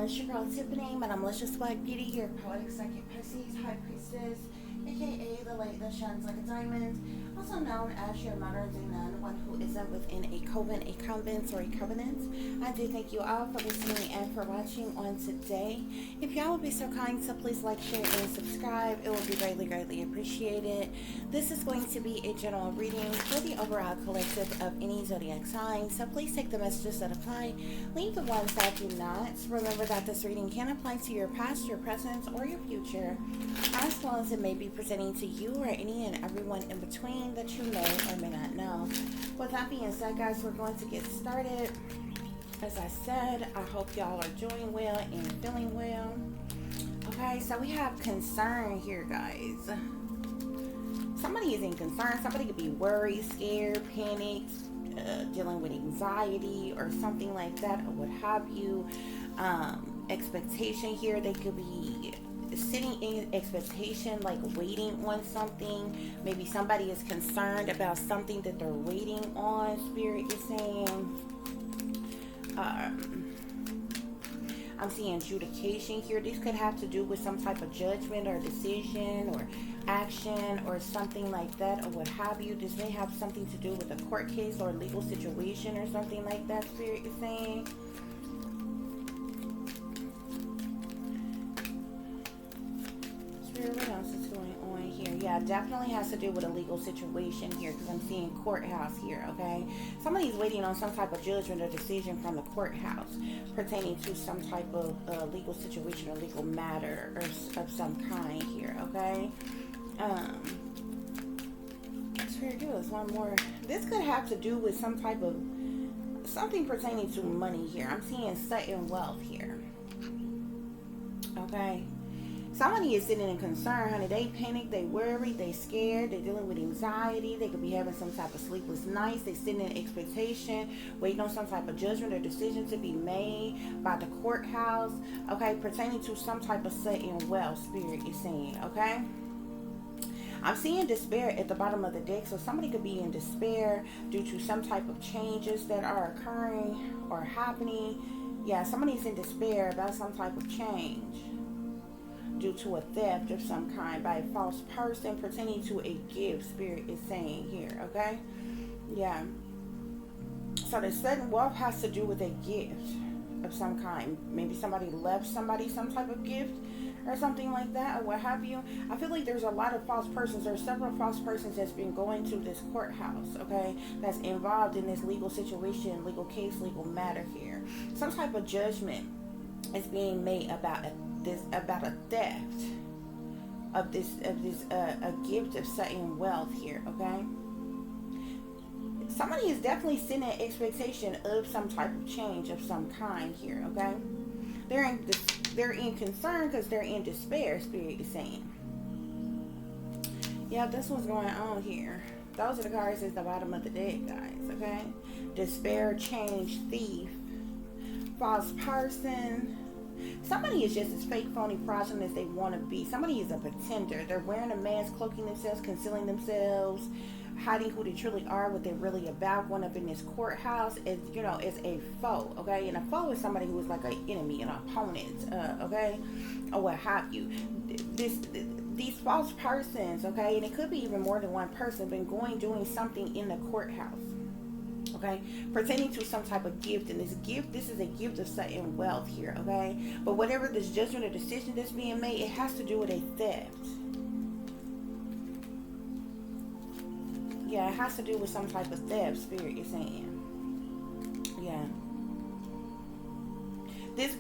It's your girl Tiffany, but I'm Malicious Black Beauty, your poetic psychic Pisces, High Priestess, aka the light that shines like a diamond, also known as your modern day nun, one who isn't within a coven, a convent, or a covenant. I do thank you all for listening and for watching on today. If y'all would be so kind to please like, share, and subscribe, it would be greatly, greatly appreciated. This is going to be a general reading for the overall collective of any zodiac sign, so please take the messages that apply, leave the ones that do not. Remember that this reading can apply to your past, your present, or your future, as well as it may be presenting to you or any and everyone in between that you may or may not know. With that being said, guys, we're going to get started. As I said, I hope y'all are doing well and feeling well. Okay, so we have concern here, guys. Somebody is in concern. Somebody could be worried, scared, panicked, dealing with anxiety or something like that, or what have you. Expectation here. They could be sitting in expectation, like waiting on something. Maybe somebody is concerned about something that they're waiting on. Spirit is saying, I'm seeing adjudication here. This could have to do with some type of judgment or decision or action or something like that, or what have you. This may have something to do with a court case or a legal situation or something like that, Spirit is saying. What else is going on here? Yeah, definitely has to do with a legal situation here, because I'm seeing courthouse here. Okay, somebody's waiting on some type of judgment or decision from the courthouse pertaining to some type of legal situation or legal matter or of some kind here. Okay, that's very good. There's one more. This could have to do with some type of something pertaining to money here. I'm seeing sudden wealth here. Okay. Somebody is sitting in concern, honey. They panic, they worry, they scared, they're dealing with anxiety. They could be having some type of sleepless nights. They sitting in expectation, waiting on some type of judgment or decision to be made by the courthouse. Okay, pertaining to some type of sudden wealth, Spirit is saying. Okay, I'm seeing despair at the bottom of the deck, so somebody could be in despair due to some type of changes that are occurring or happening. Yeah, somebody's in despair about some type of change due to a theft of some kind by a false person pertaining to a gift, Spirit is saying here. Okay, yeah, so the sudden wealth has to do with a gift of some kind. Maybe somebody left somebody some type of gift or something like that, or what have you. I feel like there's a lot of false persons. There's several false persons that's been going to this courthouse, okay, that's involved in this legal situation, legal case, legal matter here. Some type of judgment is being made about a theft of this a gift of sudden wealth here. Okay, somebody is definitely sitting in expectation of some type of change of some kind here. Okay, they're in concern because they're in despair, Spirit is saying. Yeah, that's what's going on here. Those are the cards at the bottom of the deck, guys. Okay, despair, change, thief, false person. Somebody is just as fake, phony, fraudulent as they want to be. Somebody is a pretender. They're wearing a mask, cloaking themselves, concealing themselves, hiding who they truly are, what they're really about, going up in this courthouse as, you know, as a foe. Okay, and a foe is somebody who is like an enemy, an opponent. Okay, or what have you. These false persons, okay, and it could be even more than one person, been doing something in the courthouse. Okay, pertaining to some type of gift, and this is a gift of sudden wealth here. Okay, but whatever this judgment or decision that's being made, it has to do with a theft. Yeah, it has to do with some type of theft, Spirit is saying. Yeah, this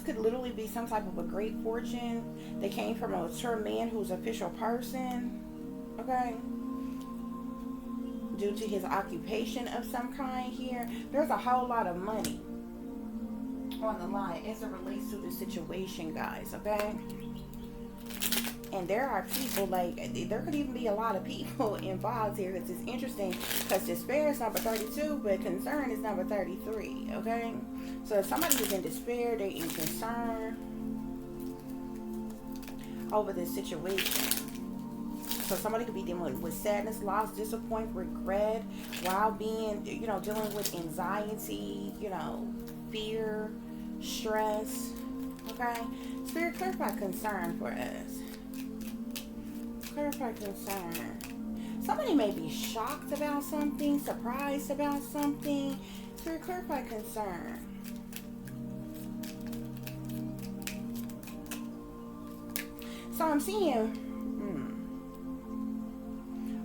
could literally be some type of a great fortune that came from a mature man who's an official person. Okay, due to his occupation of some kind here. There's a whole lot of money on the line as it relates to the situation, guys. Okay, and there are people, like, there could even be a lot of people involved here. Because it's interesting, because despair is number 32, but concern is number 33. Okay, so if somebody is in despair, they're in concern over this situation. So somebody could be dealing with sadness, loss, disappointment, regret, while being, dealing with anxiety, fear, stress. Okay, Spirit, clarify concern for us. Clarify concern. Somebody may be shocked about something, surprised about something. Spirit, clarify concern. So I'm seeing,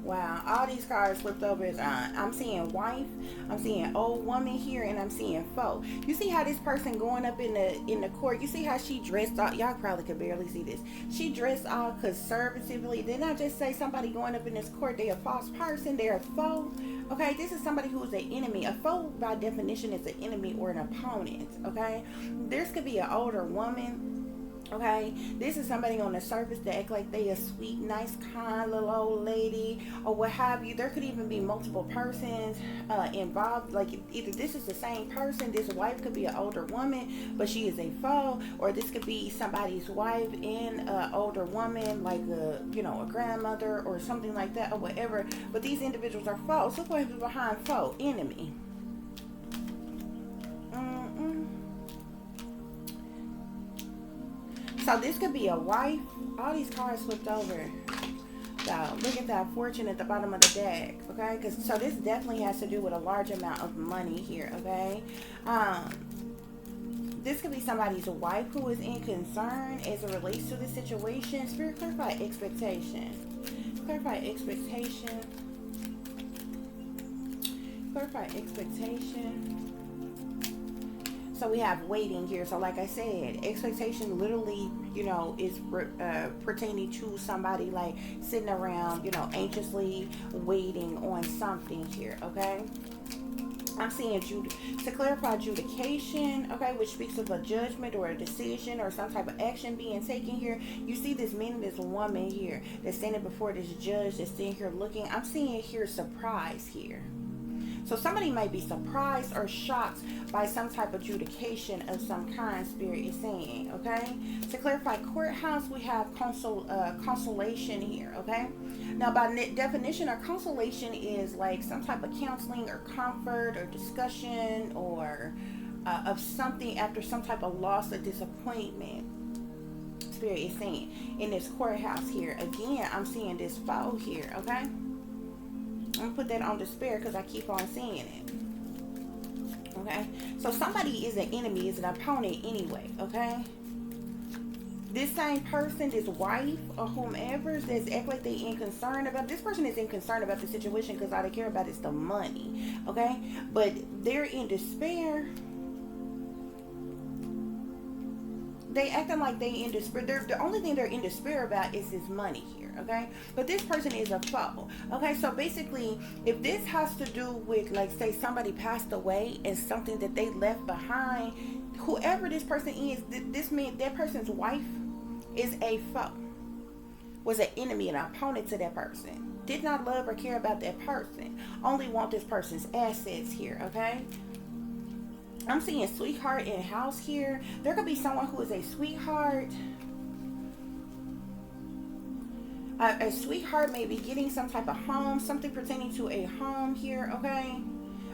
wow, all these cards flipped over is I'm seeing wife, I'm seeing old woman here, and I'm seeing foe. You see how this person going up in the court, you see how she dressed all, y'all probably could barely see this. She dressed all conservatively. Didn't I just say somebody going up in this court, they're a false person, they're a foe? Okay, this is somebody who's an enemy. A foe by definition is an enemy or an opponent. Okay, this could be an older woman. Okay, this is somebody on the surface that act like they a sweet, nice, kind little old lady or what have you. There could even be multiple persons involved. Like either this is the same person, this wife could be an older woman, but she is a foe, or this could be somebody's wife and an older woman, like a a grandmother or something like that or whatever. But these individuals are foes. Look what is behind foe, enemy. So this could be a wife. All these cards flipped over. So look at that fortune at the bottom of the deck. Okay, so this definitely has to do with a large amount of money here. Okay, this could be somebody's wife who is in concern as it relates to the situation. Spirit, clarify expectation. Clarify expectation. Clarify expectation. So we have waiting here. So like I said, expectation literally, is pertaining to somebody like sitting around, anxiously waiting on something here, okay? I'm seeing to clarify adjudication, okay, which speaks of a judgment or a decision or some type of action being taken here. You see this man, this woman here that's standing before this judge that's sitting here looking. I'm seeing here surprise here. So somebody might be surprised or shocked by some type of adjudication of some kind, Spirit is saying, okay? To clarify courthouse, we have consolation here, okay? Now, by definition, a consolation is like some type of counseling or comfort or discussion or of something after some type of loss or disappointment. Spirit is saying in this courthouse here. Again, I'm seeing this foe here, okay? I'm gonna put that on despair because I keep on seeing it. Okay, so somebody is an enemy, is an opponent anyway. Okay, this same person, this wife or whomever that's act like they in concern about, this person is in concern about the situation because all they care about is the money. Okay, but they're in despair. They acting like they in despair. The only thing they're in despair about is this money here, okay? But this person is a foe, okay? So basically, if this has to do with, like, say somebody passed away and something that they left behind, whoever this person is, that person's wife is a foe, was an enemy, an opponent to that person. Did not love or care about that person. Only want this person's assets here, okay? I'm seeing sweetheart in house here. There could be someone who is a sweetheart. A sweetheart may be getting some type of home, something pertaining to a home here, okay?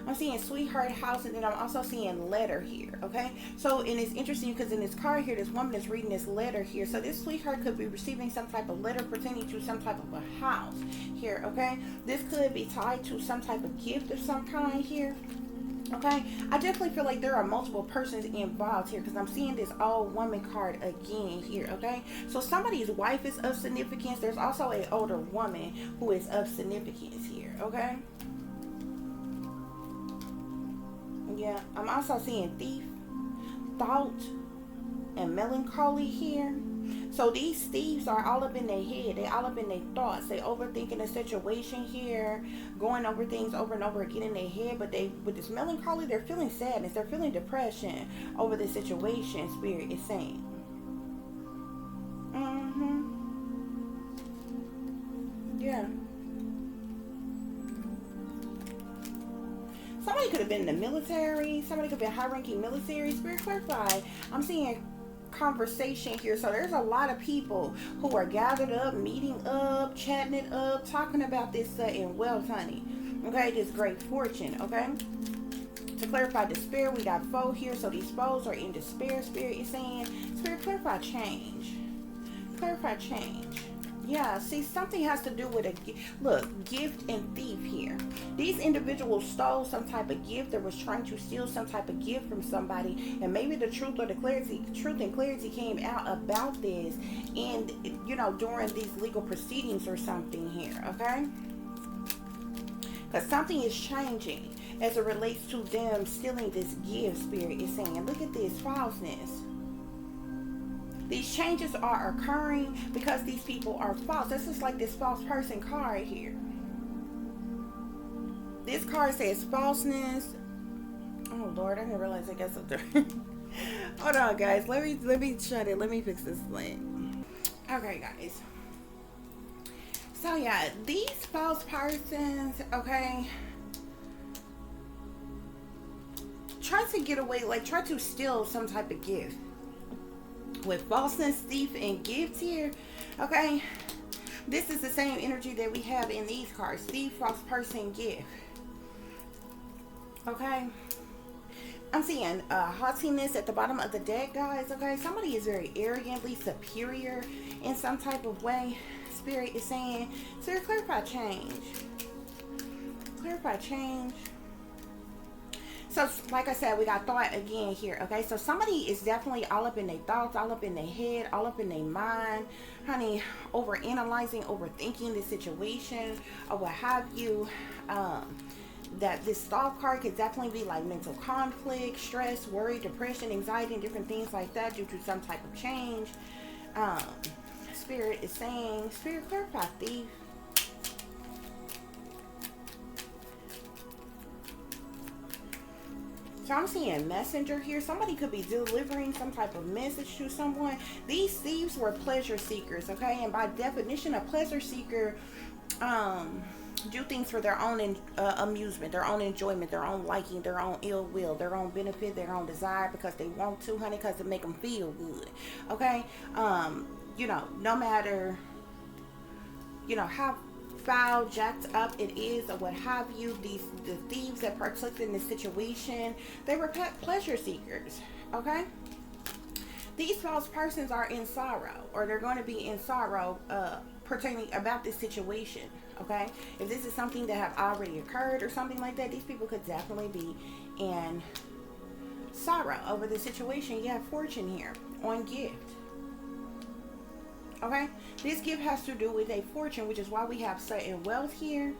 I'm seeing sweetheart house, and then I'm also seeing letter here, okay? So, and it's interesting because in this card here, this woman is reading this letter here. So this sweetheart could be receiving some type of letter pertaining to some type of a house here, okay? This could be tied to some type of gift of some kind here. Okay, I definitely feel like there are multiple persons involved here because I'm seeing this old woman card again here, okay? So somebody's wife is of significance. There's also an older woman who is of significance here, okay? Yeah, I'm also seeing thief, thought, and melancholy here. So these thieves are all up in their head. They all up in their thoughts. They overthinking the situation here, going over things over and over again in their head. But they, with this melancholy, they're feeling sadness. They're feeling depression over the situation, Spirit is saying. Yeah. Somebody could have been in the military. Somebody could have been high-ranking military. Spirit, clarify. I'm seeing conversation here. So there's a lot of people who are gathered up, meeting up, chatting it up, talking about this in wealth, honey. Okay, this great fortune, okay? To clarify despair, we got foe here. So these foes are in despair. Spirit is saying, Spirit, clarify change. Clarify change. Yeah, see, something has to do with gift and thief here. These individuals stole some type of gift, that was trying to steal some type of gift from somebody, and maybe the truth and clarity came out about this, and during these legal proceedings or something here, okay? Because something is changing as it relates to them stealing this gift. Spirit is saying, look at this falseness. These changes are occurring because these people are false. This is like this false person card here. This card says falseness. Oh Lord, I didn't realize I got something. Hold on, guys. Let me shut it. Let me fix this link. Okay, guys. So yeah, these false persons, okay, try to get away, try to steal some type of gift. With falseness, thief, and gifts here, okay, this is the same energy that we have in these cards. Thief, false person, gift. Okay, I'm seeing haughtiness at the bottom of the deck, guys. Okay, somebody is very arrogantly superior in some type of way. Spirit is saying, Spirit, clarify change. Clarify change. So, like I said, we got thought again here, okay? So, somebody is definitely all up in their thoughts, all up in their head, all up in their mind, honey, overanalyzing, overthinking the situation, or what have you. That this thought card could definitely be like mental conflict, stress, worry, depression, anxiety, and different things like that due to some type of change. Spirit is saying, Spirit, clarify thief. So I'm seeing messenger here. Somebody could be delivering some type of message to someone. These thieves were pleasure seekers, okay? And by definition, a pleasure seeker do things for their own amusement, their own enjoyment, their own liking, their own ill will, their own benefit, their own desire, because they want to, honey, because it make them feel good, okay? No matter, how foul, jacked up it is, or what have you, the thieves that partook in this situation, they were pleasure seekers, okay? These false persons are in sorrow, or they're going to be in sorrow pertaining about this situation, okay? If this is something that have already occurred or something like that, these people could definitely be in sorrow over the situation. You have fortune here on gift. Okay, this gift has to do with a fortune, which is why we have certain wealth here,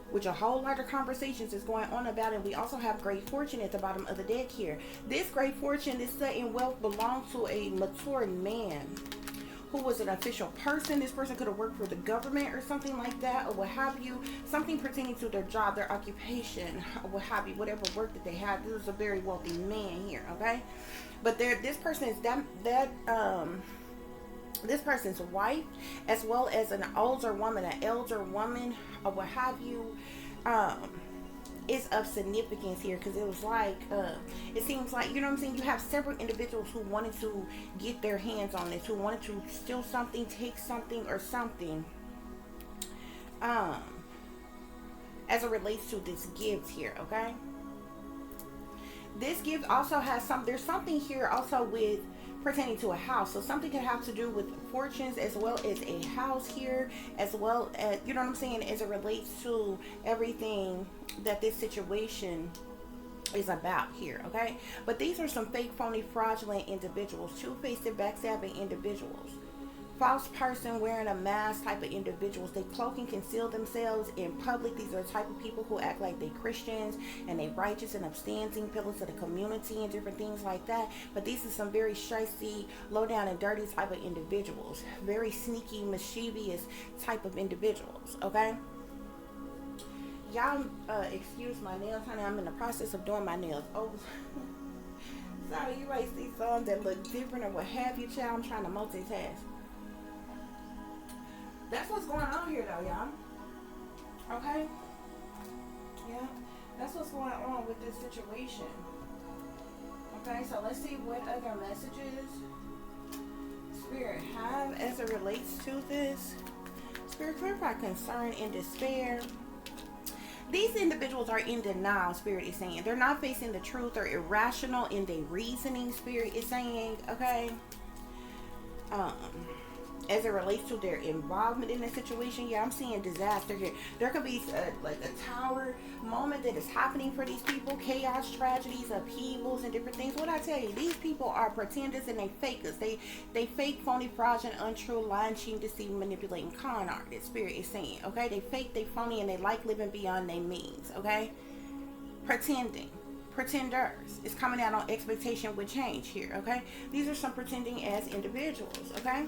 which a whole lot of conversations is going on about it. We also have great fortune at the bottom of the deck here. This great fortune, this certain wealth, belongs to a mature man who was an official person. This person could have worked for the government or something like that, or what have you, something pertaining to their job, their occupation, or what have you, whatever work that they had. This is a very wealthy man here, okay? But this person is this person's wife, as well as an older woman, or what have you, is of significance here, because it was like, it seems like, you know what I'm saying, you have several individuals who wanted to get their hands on this, who wanted to steal something, take something, or something, as it relates to this gift here, okay? This gift also has there's something here also with pertaining to a house. So something could have to do with fortunes, as well as a house here, as well as, you know what I'm saying, as it relates to everything that this situation is about here, okay? But these are some fake, phony, fraudulent individuals, two-faced, backstabbing individuals. False person wearing a mask type of individuals. They cloak and conceal themselves in public. These are the type of people who act like they Christians and they righteous and upstanding pillars of the community and different things like that. But these are some very shysty, low down and dirty type of individuals. Very sneaky, mischievous type of individuals, okay? Y'all excuse my nails, honey. I'm in the process of doing my nails. Oh, sorry, you might see some that look different or what have you, child. I'm trying to multitask. That's what's going on here, though, y'all. Okay? Yeah, that's what's going on with this situation. Okay, so let's see what other messages Spirit have as it relates to this. Spirit, clarify concern and despair. These individuals are in denial, Spirit is saying. They're not facing the truth. They're irrational in their reasoning, Spirit is saying, okay? As it relates to their involvement in the situation, yeah, I'm seeing disaster here. There could be like a tower moment that is happening for these people. Chaos, tragedies, upheavals, and different things. What I tell you, these people are pretenders and they fakers. They fake, phony, fraudulent, untrue, lying, cheating, deceiving, manipulating, con artists. Spirit is saying, okay? They fake, they phony, and they like living beyond their means, okay? Pretending. Pretenders. It's coming out on expectation with change here, okay? These are some pretending as individuals, okay?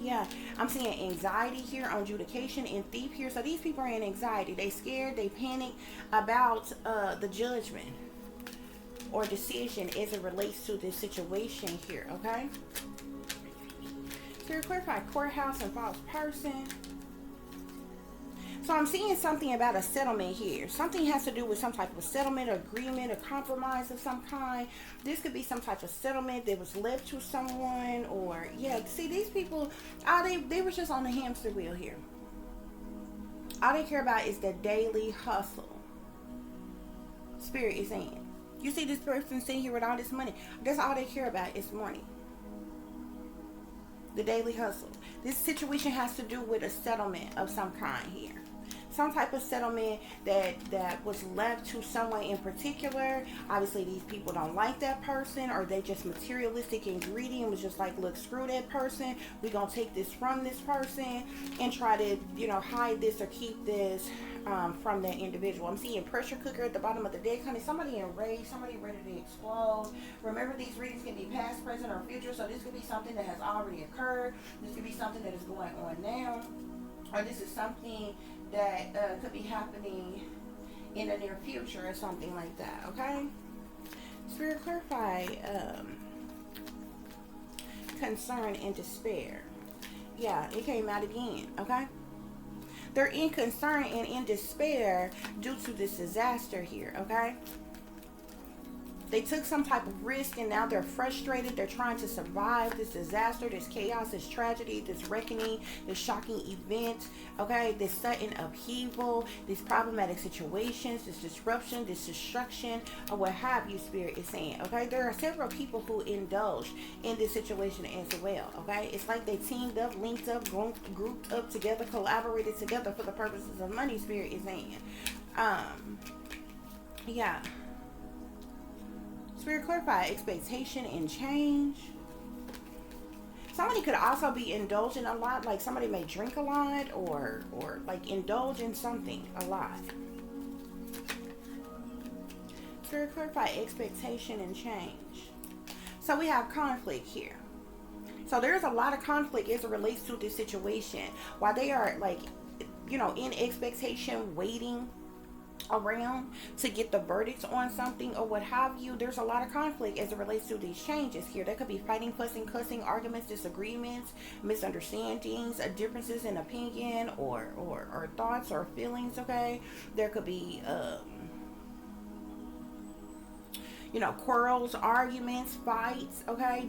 Yeah, I'm seeing anxiety here on adjudication and thief here. So these people are in anxiety. They scared, they panic about the judgment or decision as it relates to this situation here, okay? So clarify courthouse and false person. So I'm seeing something about a settlement here. Something has to do with some type of settlement, agreement, a compromise of some kind. This could be some type of settlement that was left to someone, or yeah. See, these people, they were just on the hamster wheel here. All they care about is the daily hustle. Spirit is saying, you see this person sitting here with all this money. That's all they care about is money. The daily hustle. This situation has to do with a settlement of some kind here. Some type of settlement that was left to someone in particular. Obviously, these people don't like that person, or they just materialistic and greedy and was just like, look, screw that person. We're going to take this from this person and try to, you know, hide this or keep this from that individual. I'm seeing pressure cooker at the bottom of the deck, honey. Somebody enraged, somebody ready to explode. Remember, these readings can be past, present, or future. So this could be something that has already occurred. This could be something that is going on now. Or this is something that could be happening in the near future or something like that, okay? Spirit, clarify concern and despair. Yeah, it came out again, okay? They're in concern and in despair due to this disaster here, okay? They took some type of risk and now they're frustrated. They're trying to survive this disaster, this chaos, this tragedy, this reckoning, this shocking event, okay? This sudden upheaval, these problematic situations, this disruption, this destruction, or what have you, Spirit is saying, okay? There are several people who indulge in this situation as well, okay? It's like they teamed up, linked up, grouped up together, collaborated together for the purposes of money, Spirit is saying. Yeah. Spirit, clarify expectation and change. Somebody could also be indulging a lot, like somebody may drink a lot or like indulge in something a lot. Spirit, clarify expectation and change. So we have conflict here. So there's a lot of conflict as it relates to this situation. While they are like, you know, in expectation, waiting around to get the verdicts on something or what have you, there's a lot of conflict as it relates to these changes here. There could be fighting, fussing, cussing, arguments, disagreements, misunderstandings, differences in opinion or thoughts or feelings, okay? There could be you know, quarrels, arguments, fights, okay,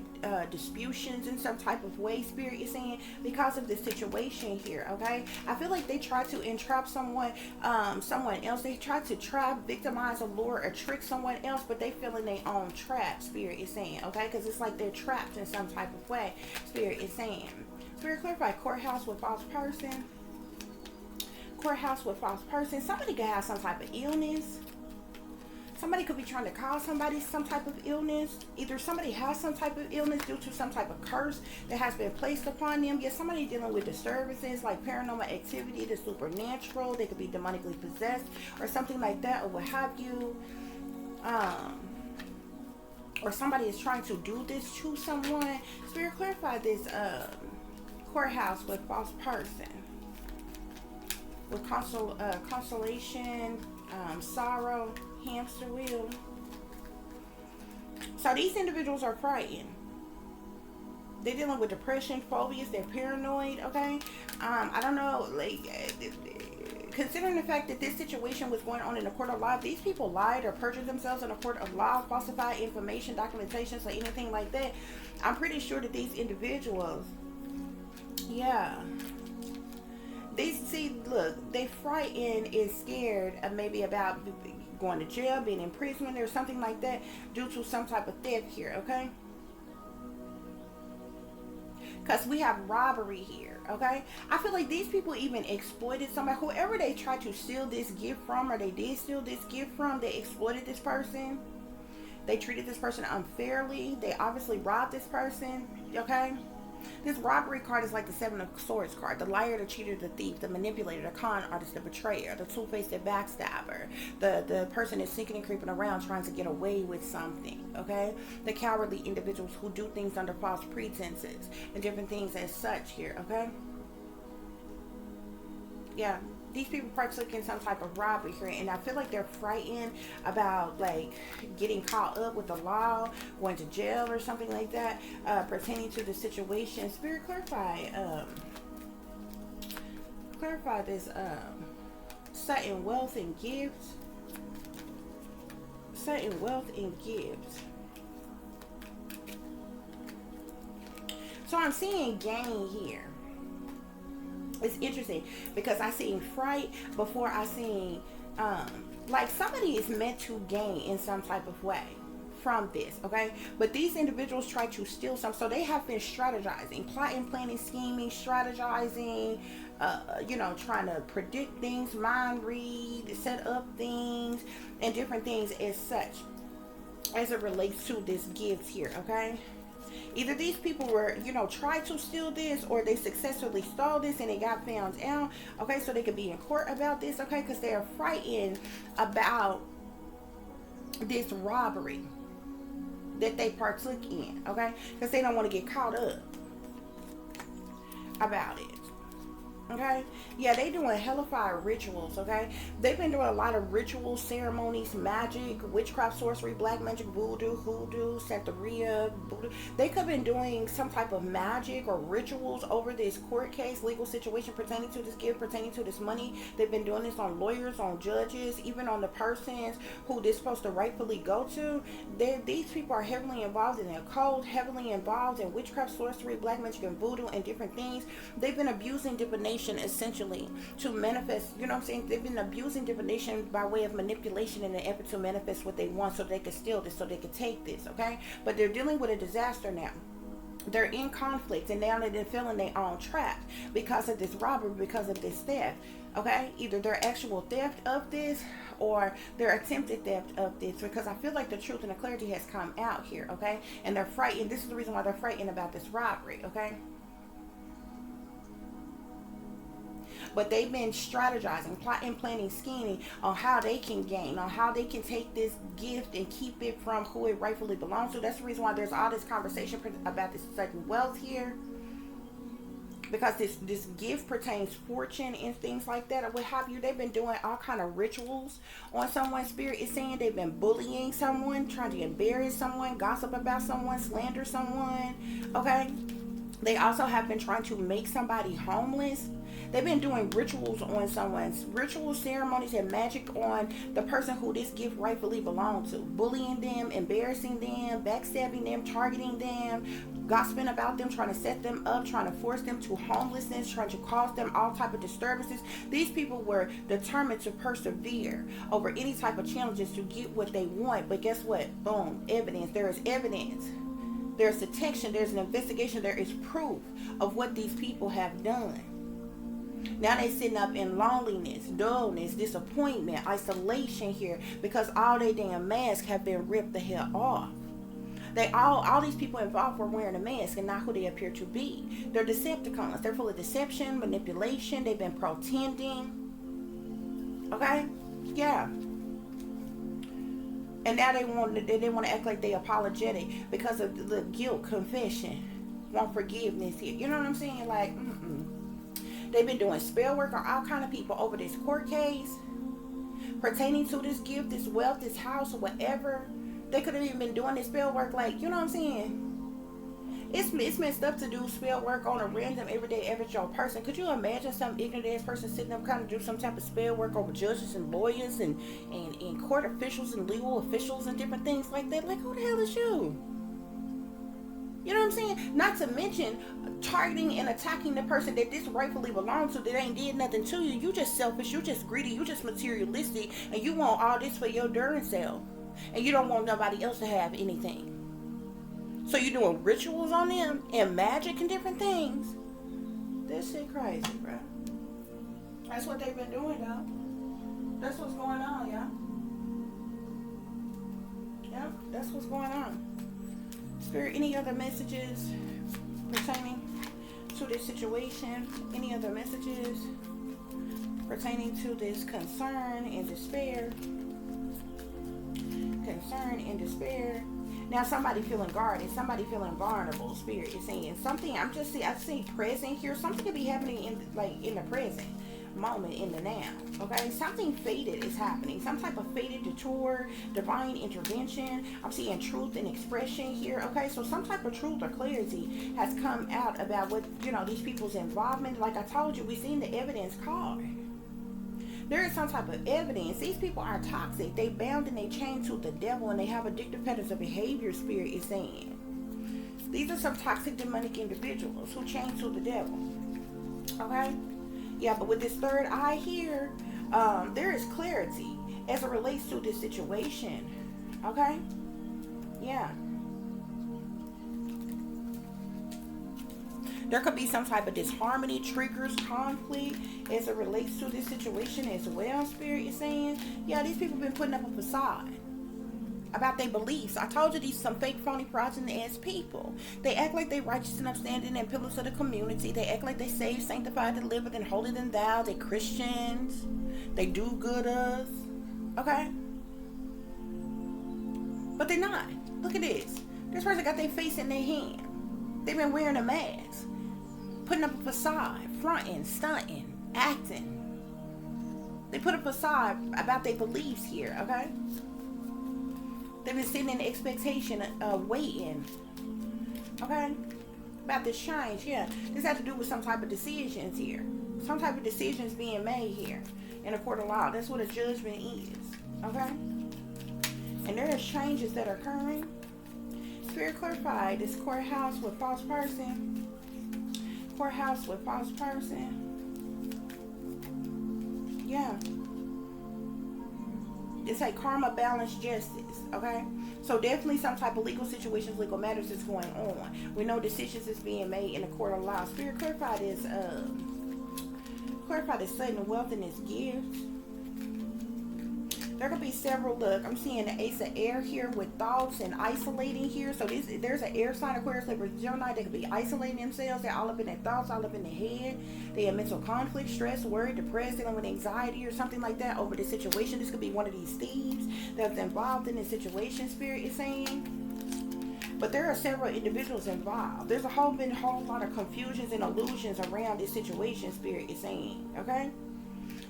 disputations in some type of way, Spirit is saying, because of the situation here, okay? I feel like they try to entrap someone else. They try to trap, victimize, allure, or trick someone else, but they feel in their own trap, Spirit is saying, okay? Because it's like they're trapped in some type of way, Spirit is saying. Spirit, clarify courthouse with false person. Courthouse with false person. Somebody could have some type of illness. Somebody could be trying to cause somebody some type of illness. Either somebody has some type of illness due to some type of curse that has been placed upon them. Yes, somebody dealing with disturbances like paranormal activity, the supernatural. They could be demonically possessed or something like that, or what have you. Or somebody is trying to do this to someone. Spirit, clarify this courthouse with false person. With consolation, sorrow, hamster wheel. So these individuals are frightened. They're dealing with depression, phobias, they're paranoid, okay? I don't know, like, considering the fact that this situation was going on in a court of law, these people lied or perjured themselves in a court of law, falsified information, documentation, so anything like that. I'm pretty sure that these individuals, yeah, See, look, they frightened and scared maybe about going to jail, being in prison, or something like that due to some type of theft here, okay? Because we have robbery here, okay? I feel like these people even exploited somebody. Whoever they tried to steal this gift from, or they did steal this gift from, they exploited this person. They treated this person unfairly. They obviously robbed this person, okay? This robbery card is like the Seven of Swords card. The liar, the cheater, the thief, the manipulator, the con artist, the betrayer, the two-faced backstabber, the person that's sneaking and creeping around trying to get away with something, okay? The cowardly individuals who do things under false pretenses and different things as such here, okay? Yeah, these people partook in some type of robbery here, and I feel like they're frightened about like getting caught up with the law, going to jail or something like that, pertaining to the situation. Spirit, clarify this sudden wealth and gifts. Sudden wealth and gifts. So I'm seeing gain here. It's interesting because I seen fright before I seen like somebody is meant to gain in some type of way from this, okay? But these individuals try to steal some, so they have been strategizing, plotting, planning, scheming, strategizing, you know, trying to predict things, mind read, set up things, and different things as such as it relates to this gift here, okay? Either these people were, you know, tried to steal this, or they successfully stole this and it got found out, okay, so they could be in court about this, okay, because they are frightened about this robbery that they partook in, okay, because they don't want to get caught up about it. Okay, yeah, they doing hellified rituals, okay? They've been doing a lot of rituals, ceremonies, magic, witchcraft, sorcery, black magic, voodoo, hoodoo, santeria, voodoo. They could have been doing some type of magic or rituals over this court case, legal situation pertaining to this gift, pertaining to this money. They've been doing this on lawyers, on judges, even on the persons who they're supposed to rightfully go to. These people are heavily involved in the occult, heavily involved in witchcraft, sorcery, black magic, and voodoo, and different things. They've been abusing divination essentially to manifest, you know what I'm saying? They've been abusing divination by way of manipulation in an effort to manifest what they want, so they can steal this, so they can take this, okay? But they're dealing with a disaster now. They're in conflict, and now they're feeling their own trap because of this robbery, because of this theft, okay? Either their actual theft of this or their attempted theft of this, because I feel like the truth and the clarity has come out here, okay? And they're frightened. This is the reason why they're frightened about this robbery, okay? But they've been strategizing, plotting, planning, scheming on how they can gain, on how they can take this gift and keep it from who it rightfully belongs to. That's the reason why there's all this conversation about this sudden wealth here. Because this gift pertains fortune and things like that, or what have you. They've been doing all kind of rituals on someone's spirit. It's saying they've been bullying someone, trying to embarrass someone, gossip about someone, slander someone, okay? They also have been trying to make somebody homeless. They've been doing rituals on someone's, ritual ceremonies and magic on the person who this gift rightfully belonged to. Bullying them, embarrassing them, backstabbing them, targeting them, gossiping about them, trying to set them up, trying to force them to homelessness, trying to cause them all type of disturbances. These people were determined to persevere over any type of challenges to get what they want. But guess what? Boom, evidence. There is evidence. There's detection. There's an investigation. There is proof of what these people have done. Now they sitting up in loneliness, dullness, disappointment, isolation here because all they damn masks have been ripped the hell off. They all these people involved were wearing a mask and not who they appear to be. They're Decepticons. They're full of deception, manipulation. They've been pretending. Okay? Yeah. And now they want to act like they apologetic because of the guilt, confession, want forgiveness here. You know what I'm saying? Like, They've been doing spell work on all kind of people over this court case pertaining to this gift, this wealth, this house, or whatever. They could have even been doing this spell work, like, you know what I'm saying? It's messed up to do spell work on a random, everyday, average Joe person. Could you imagine some ignorant ass person sitting up kind of do some type of spell work over judges and lawyers and court officials and legal officials and different things like that? Like, who the hell is you? You know what I'm saying? Not to mention targeting and attacking the person that this rightfully belongs to, that ain't did nothing to you. You just selfish, you just greedy, you just materialistic, and you want all this for your darn self. And you don't want nobody else to have anything. So you're doing rituals on them and magic and different things. This shit crazy, bro. That's what they've been doing, though. That's what's going on, y'all. Yep, that's what's going on. Spirit, any other messages pertaining to this situation? Any other messages pertaining to this concern and despair? Concern and despair. Now somebody feeling guarded, somebody feeling vulnerable. Spirit is saying something. I see present here. Something could be happening in the present moment, in the now. Okay, something fated is happening. Some type of fated detour, divine intervention. I'm seeing truth and expression here. Okay, so some type of truth or clarity has come out about what, you know, these people's involvement. Like I told you, we've seen the evidence card. There is some type of evidence. These people are toxic. They bound and they chained to the devil, and they have addictive patterns of behavior. Spirit is saying these are some toxic demonic individuals who chained to the devil. Okay, yeah, but with this third eye here, there is clarity as it relates to this situation. Okay, yeah. There could be some type of disharmony, triggers, conflict as it relates to this situation as well. Spirit is saying, yeah, these people been putting up a facade about their beliefs. I told you these some fake, phony, fraudulent ass people. They act like they righteous and upstanding and pillars of the community. They act like they saved, sanctified, delivered, and holy than thou. They Christians. They do good us. Okay? But they're not. Look at this. This person got their face in their hand. They've been wearing a mask, putting up a facade, fronting, stunting, acting. They put a facade about their beliefs here, okay? They've been sitting in expectation, waiting, okay? About this change, yeah. This has to do with some type of decisions here. Some type of decisions being made here in a court of law. That's what a judgment is, okay? And there is changes that are occurring. Spirit clarify this courthouse with false person. Courthouse with false person. Yeah. It's like karma, balance, justice. Okay? So definitely some type of legal situations, legal matters is going on. We know decisions is being made in a court of law. Spirit clarify this sudden wealth and this gifts. There could be several, look, I'm seeing the ace of air here with thoughts and isolating here. So there's an air sign, Aquarius, Libra, Gemini. They could be isolating themselves. They're all up in their thoughts, all up in their head. They have mental conflict, stress, worry, depressed, dealing with anxiety or something like that over the situation. This could be one of these thieves that's involved in the situation, Spirit is saying. But there are several individuals involved. There's a whole lot of confusions and illusions around this situation, Spirit is saying. Okay?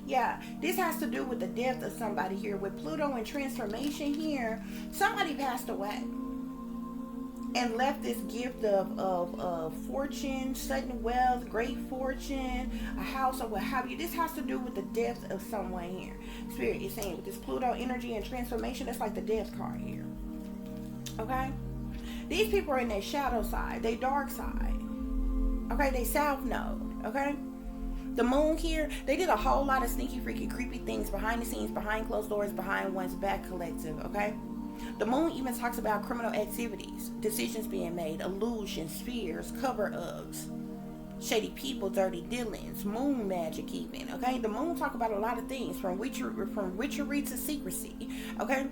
Yeah, this has to do with the death of somebody here. With Pluto and transformation here, somebody passed away and left this gift of fortune, sudden wealth, great fortune, a house, or what have you. This has to do with the death of someone here. Spirit is saying with this Pluto energy and transformation, that's like the death card here. Okay? These people are in their shadow side, their dark side. Okay, they south node. Okay? The moon here, they did a whole lot of sneaky, freaky, creepy things behind the scenes, behind closed doors, behind one's back collective, okay? The moon even talks about criminal activities, decisions being made, illusions, fears, cover-ups, shady people, dirty dealings, moon magic even, okay? The moon talk about a lot of things, from witchery to secrecy, okay?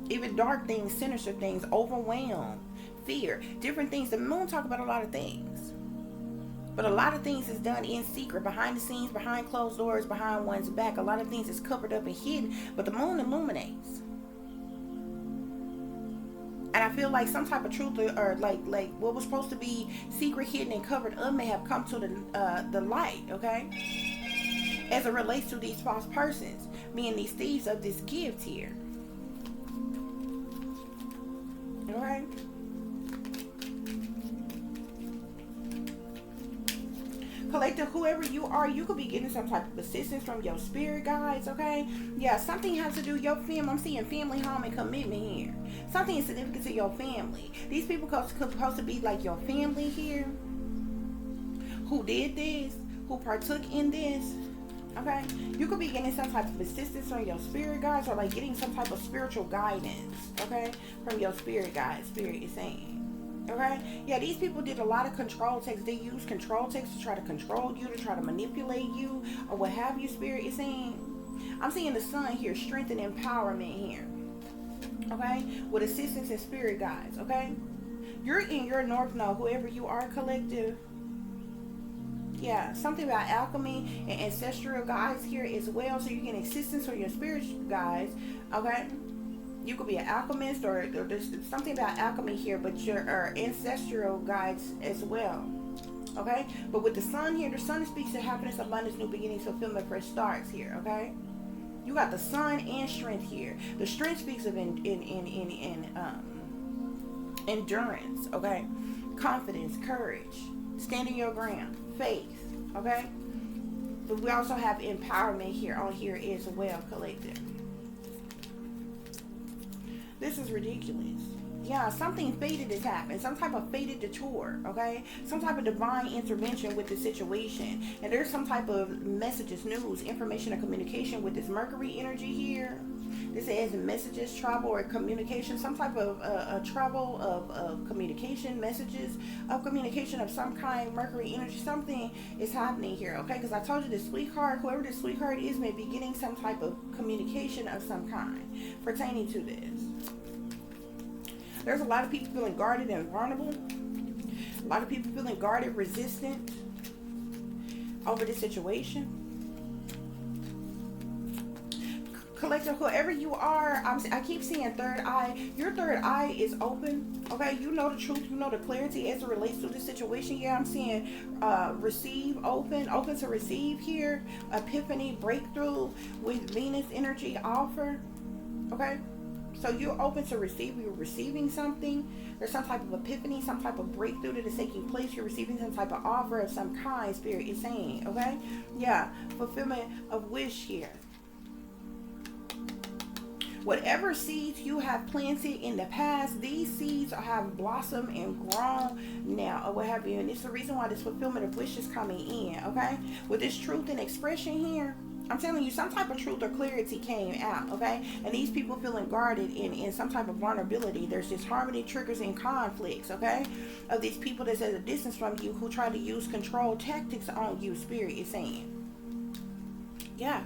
Even dark things, sinister things, overwhelm, fear, different things. The moon talk about a lot of things, but a lot of things is done in secret, behind the scenes, behind closed doors, behind one's back. A lot of things is covered up and hidden, but the moon illuminates. And I feel like some type of truth, or like what was supposed to be secret, hidden, and covered up may have come to the light, okay, as it relates to these false persons, meaning these thieves of this gift here. Alright. Collective, whoever you are, you could be getting some type of assistance from your spirit guides, okay? Yeah, something has to do with your family. I'm seeing family, home, and commitment here. Something is significant to your family. These people supposed to be like your family here, who did this, who partook in this. Okay, you could be getting some type of assistance from your spirit guides, or like getting some type of spiritual guidance, okay, from your spirit guides. Spirit is saying, okay, yeah, these people did a lot of control text. They use control text to try to control you, to try to manipulate you, or what have you. Spirit is saying, I'm seeing the sun here, strength and empowerment here, okay, with assistance and spirit guides. Okay, you're in your north node, whoever you are, collective. Yeah, something about alchemy and ancestral guides here as well. So you get assistance from your spiritual guides. Okay, you could be an alchemist, or there's something about alchemy here, but your ancestral guides as well. Okay, but with the sun here, the sun speaks to happiness, abundance, new beginnings, fulfillment, fresh starts here. Okay, you got the sun and strength here. The strength speaks of endurance. Okay, confidence, courage, standing your ground, faith. Okay, but we also have empowerment here on here as well, collective. This is ridiculous. Yeah, something fated has happened. Some type of fated detour, okay? Some type of divine intervention with the situation. And there's some type of messages, news, information, or communication with this Mercury energy here. This is messages, travel, or communication. Some type of travel of communication, messages of communication of some kind. Mercury energy, something is happening here, okay? Because I told you this sweetheart, whoever this sweetheart is, may be getting some type of communication of some kind pertaining to this. There's a lot of people feeling guarded and vulnerable. A lot of people feeling guarded, resistant over this situation. Collective, whoever you are, I keep seeing third eye. Your third eye is open. Okay, you know the truth. You know the clarity as it relates to this situation. Yeah, I'm seeing receive, open to receive here. Epiphany, breakthrough with Venus energy offer. Okay. So you're open to receive. You're receiving something. There's some type of epiphany, some type of breakthrough that is taking place. You're receiving some type of offer of some kind, Spirit is saying. Okay? Yeah. Fulfillment of wish here. Whatever seeds you have planted in the past, these seeds have blossomed and grown now, or what have you. And it's the reason why this fulfillment of wish is coming in. Okay? With this truth and expression here, I'm telling you, some type of truth or clarity came out, okay? And these people feeling guarded in some type of vulnerability. There's disharmony, triggers, and conflicts, okay? Of these people that's at a distance from you who try to use control tactics on you, Spirit is saying. Yeah.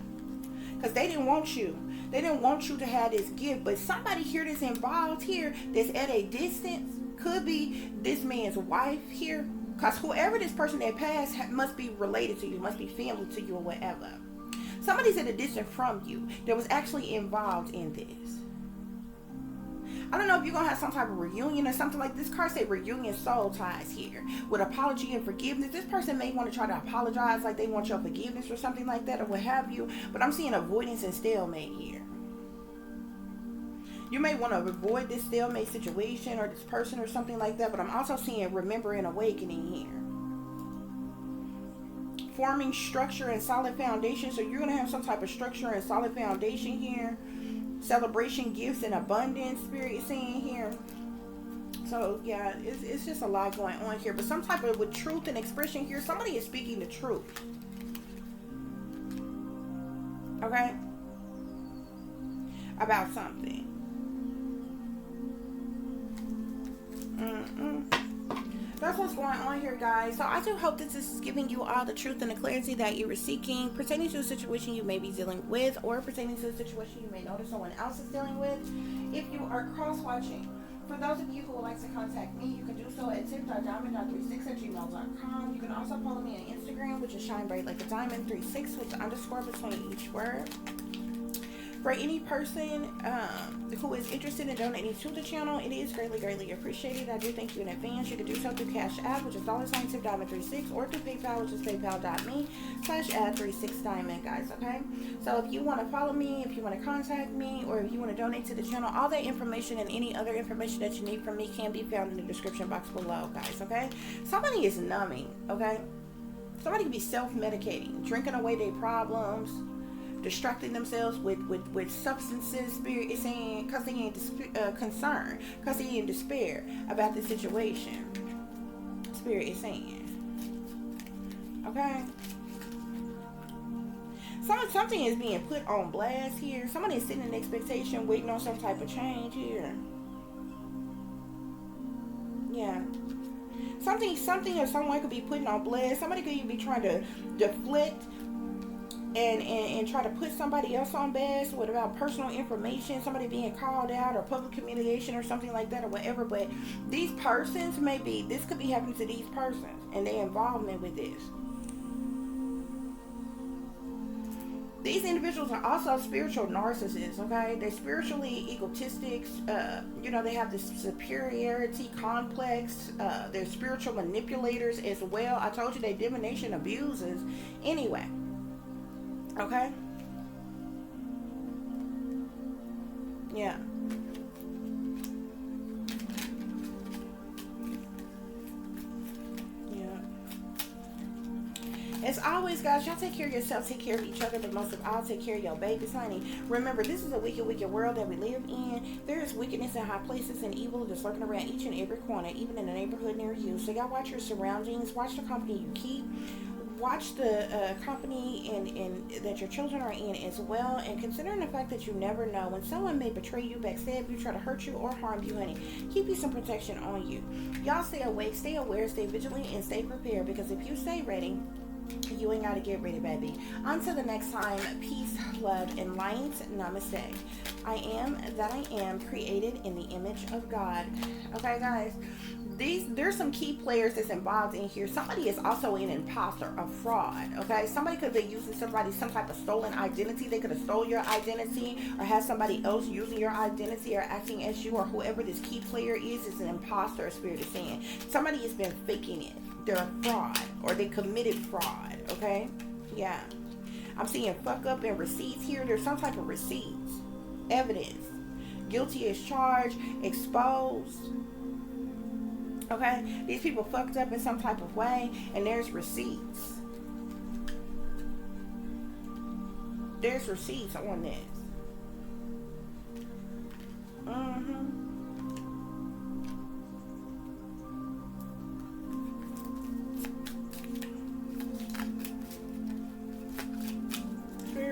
Because they didn't want you. They didn't want you to have this gift. But somebody here that's involved here that's at a distance, could be this man's wife here. Because whoever this person that passed must be related to you, must be family to you or whatever. Somebody's at a distance from you that was actually involved in this. I don't know if you're going to have some type of reunion or something like this. Card say reunion, soul ties here. With apology and forgiveness. This person may want to try to apologize like they want your forgiveness or something like that or what have you. But I'm seeing avoidance and stalemate here. You may want to avoid this stalemate situation or this person or something like that. But I'm also seeing remember and awakening here. Forming structure and solid foundation. So you're going to have some type of structure and solid foundation here. Celebration, gifts, and abundance, Spirit is saying here. So yeah, it's just a lot going on here. But some type of with truth and expression here. Somebody is speaking the truth. Okay? About something. That's what's going on here, guys. So I do hope that this is giving you all the truth and the clarity that you were seeking pertaining to the situation you may be dealing with, or pertaining to the situation you may know that someone else is dealing with. If you are cross-watching, for those of you who would like to contact me, you can do so at tip.diamond.36@gmail.com. You can also follow me on Instagram, which is shine bright like a diamond 36 with the underscore between each word. For any person who is interested in donating to the channel, it is greatly appreciated. I do thank you in advance. You can do so through Cash App, which is $tip-diamond36, or through PayPal, which is paypal.me/add36diamond, guys, okay? So if you want to follow me, if you want to contact me, or if you want to donate to the channel, all that information and any other information that you need from me can be found in the description box below, guys, okay? Somebody is numbing, okay? Somebody could be self-medicating, drinking away their problems, distracting themselves with substances. Spirit is saying, because they ain't concerned, because they in despair about the situation. Spirit is saying, okay, something is being put on blast here. Somebody is sitting in expectation, waiting on some type of change here. Yeah, something or someone could be putting on blast. Somebody could even be trying to deflect and try to put somebody else on blast with about personal information, somebody being called out, or public humiliation, or something like that, or whatever. But these persons, maybe this could be happening to these persons and their involvement with this. These individuals are also spiritual narcissists, okay? They're spiritually egotistic. They have this superiority complex. They're spiritual manipulators as well. I told you they divination abusers. Anyway, okay? Yeah. As always, guys, y'all take care of yourself, take care of each other, but most of all, take care of your babies, honey. Remember, this is a wicked, wicked world that we live in. There is wickedness in high places and evil just lurking around each and every corner, even in the neighborhood near you. So y'all watch your surroundings, watch the company you keep, watch the company and that your children are in as well. And considering the fact that you never know when someone may betray you, backstab you, try to hurt you, or harm you, honey, keep you some protection on you. Y'all stay awake, stay aware, stay vigilant, and stay prepared, because if you stay ready, you ain't got to get ready, baby. Until the next time, peace, love, and light. Namaste. I am that I am, created in the image of God. Okay, guys? There's some key players that's involved in here. Somebody is also an imposter, a fraud. Okay? Somebody could be using some type of stolen identity. They could have stole your identity, or have somebody else using your identity or acting as you, or whoever this key player is an imposter, Spirit is saying. Somebody has been faking it. They're a fraud, or they committed fraud. Okay? Yeah. I'm seeing fuck up and receipts here. There's some type of receipts, evidence, guilty as charged, exposed. Okay? These people fucked up in some type of way, and there's receipts. There's receipts on this.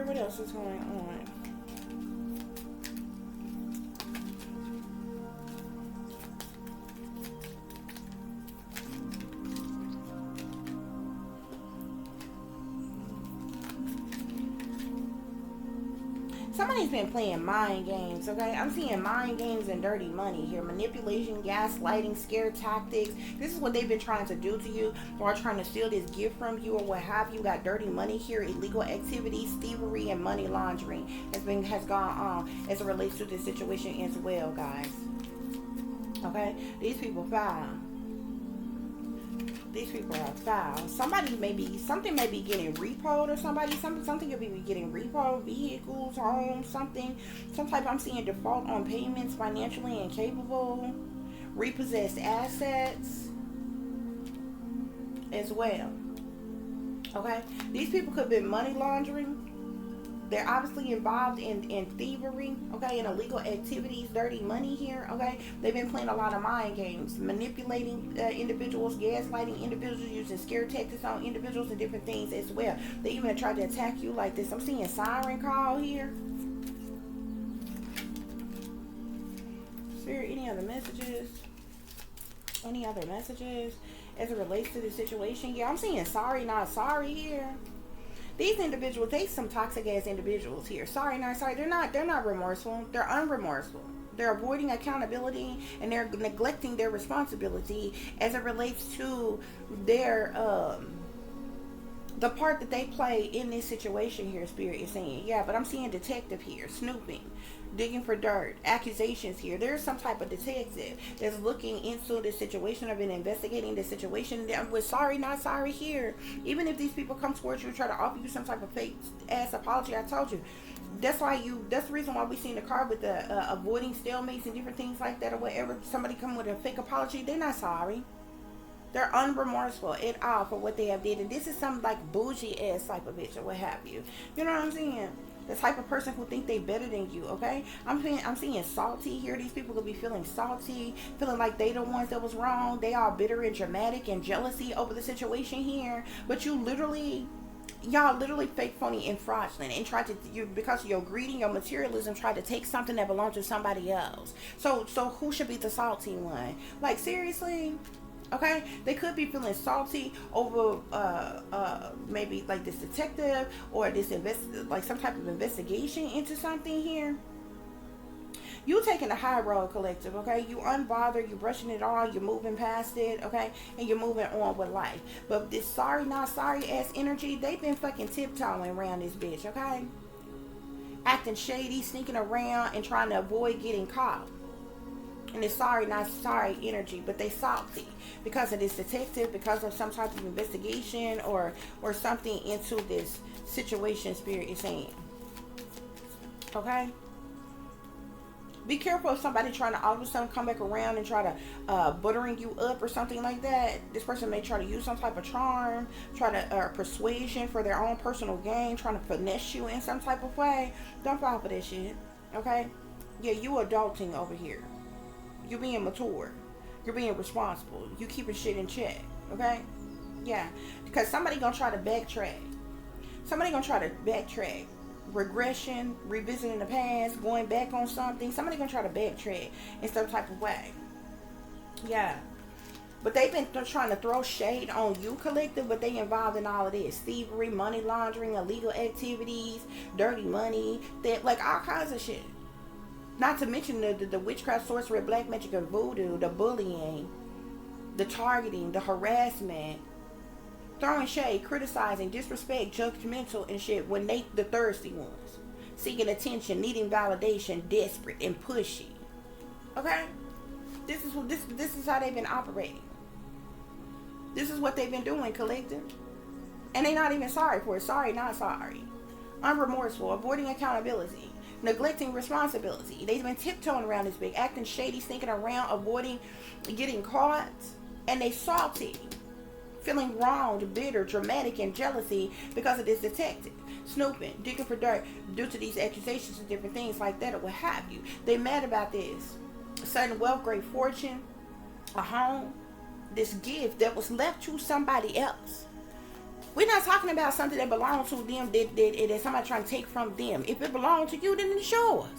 What else is going on? Somebody's been playing mind games, okay? I'm seeing mind games and dirty money here. Manipulation, gaslighting, scare tactics. This is what they've been trying to do to you, or trying to steal this gift from you, or what have you. Got dirty money here, illegal activities, thievery, and money laundering has gone on as it relates to this situation as well, guys. Okay? These people foul. These people are foul. Something may be getting repoed, or something could be getting repoed, vehicles, homes, something. Some type, I'm seeing default on payments, financially incapable, repossessed assets as well. Okay? These people could be money laundering. They're obviously involved in thievery, okay, and illegal activities, dirty money here, okay. They've been playing a lot of mind games, manipulating individuals, gaslighting individuals, using scare tactics on individuals and different things as well. They even tried to attack you like this. I'm seeing siren call here. Spirit, any other messages? Any other messages as it relates to the situation? Yeah, I'm seeing sorry, not sorry here. These individuals, they some toxic ass individuals here. Sorry, not sorry. They're not remorseful. They're unremorseful. They're avoiding accountability, and they're neglecting their responsibility as it relates to their the part that they play in this situation here. Spirit is saying, yeah, but I'm seeing detective here, snooping, digging for dirt, accusations here. There's some type of detective that's looking into the situation, or been investigating the situation. With sorry, not sorry here. Even if these people come towards you and try to offer you some type of fake ass apology, I told you. That's the reason why we seen the card with the avoiding stalemates and different things like that, or whatever. Somebody come with a fake apology, they're not sorry. They're unremorseful at all for what they have did. And this is some like bougie ass type of bitch or what have you. You know what I'm saying? The type of person who think they better than you, okay? I'm seeing salty here. These people could be feeling salty, feeling like they the ones that was wrong. They are bitter and dramatic and jealousy over the situation here. But you literally, y'all literally fake, phony, and fraudulent, and try to, you, because of your greed and your materialism, try to take something that belongs to somebody else. So who should be the salty one? Like, seriously? Okay, they could be feeling salty over maybe like this detective or this like some type of investigation into something here. You taking the high road, collective, okay? You unbothered, you brushing it all, you're moving past it, okay? And you're moving on with life. But this sorry, not sorry ass energy, they've been fucking tiptoeing around this bitch, okay? Acting shady, sneaking around and trying to avoid getting caught. And it's sorry, not sorry energy, but they salty because of this detective, because of some type of investigation or something into this situation spirit is saying. Okay? Be careful if somebody trying to all of a sudden come back around and try to buttering you up or something like that. This person may try to use some type of charm, try to persuasion for their own personal gain, trying to finesse you in some type of way. Don't fall for that shit. Okay? Yeah, you adulting over here. You're being mature. You're being responsible. You keeping shit in check. Okay? Yeah. Because somebody gonna try to backtrack. Somebody gonna try to backtrack. Regression, revisiting the past, going back on something. Somebody gonna try to backtrack in some type of way. Yeah. But they've been trying to throw shade on you, collective, but they involved in all of this. Thievery, money laundering, illegal activities, dirty money, that, like all kinds of shit. Not to mention the witchcraft, sorcery, black magic, and voodoo, the bullying, the targeting, the harassment, throwing shade, criticizing, disrespect, judgmental and shit when they the thirsty ones. Seeking attention, needing validation, desperate and pushy. Okay? This is how they've been operating. This is what they've been doing, collective. And they're not even sorry for it. Sorry, not sorry. Unremorseful, avoiding accountability. Neglecting responsibility. They've been tiptoeing around this big, acting shady, sneaking around, avoiding getting caught, and they salty, feeling wronged, bitter, dramatic, and jealousy because of this detective. Snooping, digging for dirt due to these accusations and different things like that or what have you. They mad about this. Sudden wealth, great fortune, a home, this gift that was left to somebody else. We're not talking about something that belongs to them that somebody trying to take from them. If it belongs to you, then it's yours.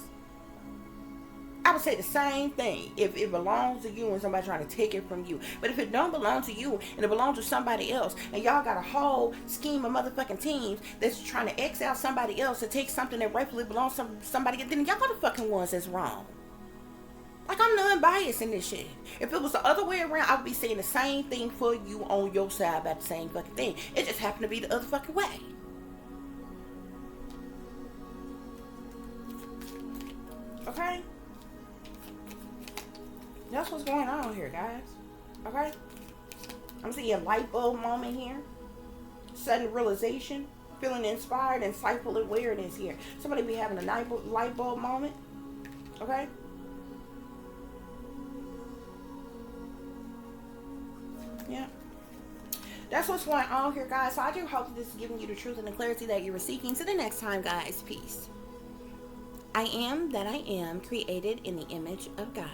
I would say the same thing if it belongs to you and somebody trying to take it from you. But if it don't belong to you and it belongs to somebody else, and y'all got a whole scheme of motherfucking teams that's trying to X out somebody else to take something that rightfully belongs to somebody, then y'all are the fucking ones that's wrong. Like, I'm non-biased in this shit. If it was the other way around, I would be saying the same thing for you on your side about the same fucking thing. It just happened to be the other fucking way. Okay? That's what's going on here, guys. Okay? I'm seeing a light bulb moment here. Sudden realization. Feeling inspired, insightful awareness here. Somebody be having a light bulb moment. Okay? Yeah. That's what's going on here, guys. So I do hope that this is giving you the truth and the clarity that you were seeking. Till the next time, guys. Peace. I am that I am, created in the image of God.